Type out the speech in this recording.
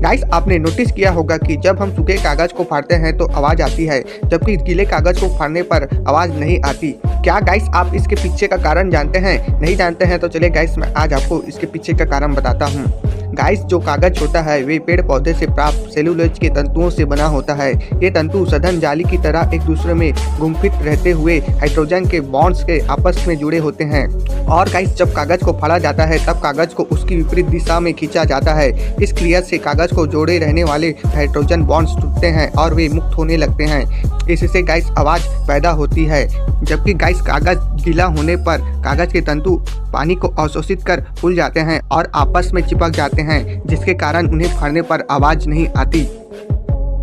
Guys आपने notice किया होगा कि जब हम सूखे कागज को फाड़ते हैं तो आवाज आती है, जबकि गीले कागज को फाड़ने पर आवाज नहीं आती। क्या गाइस आप इसके पीछे का कारण जानते हैं? नहीं जानते हैं तो चलिए गाइस मैं आज आपको इसके पीछे का कारण बताता हूँ। गाइस जो कागज होता है वे पेड़ पौधे से प्राप्त सेलुलोज के तंतुओं से बना होता है। ये तंतु सघन जाली की तरह एक दूसरे में गुम्फित रहते हुए हाइड्रोजन के बॉन्ड्स के आपस में जुड़े होते हैं। और गाइस जब कागज को फाड़ा जाता है तब कागज को उसकी विपरीत दिशा में खींचा जाता है। इस क्रिया से कागज को जोड़े रहने वाले हाइड्रोजन बॉन्ड्स टूटते हैं और वे मुक्त होने लगते हैं। इससे गाइस आवाज पैदा होती है। जबकि गाइस कागज गीला होने पर कागज के तंतु पानी को अवशोषित कर फूल जाते हैं और आपस में चिपक जाते हैं, जिसके कारण उन्हें फाड़ने पर आवाज नहीं आती।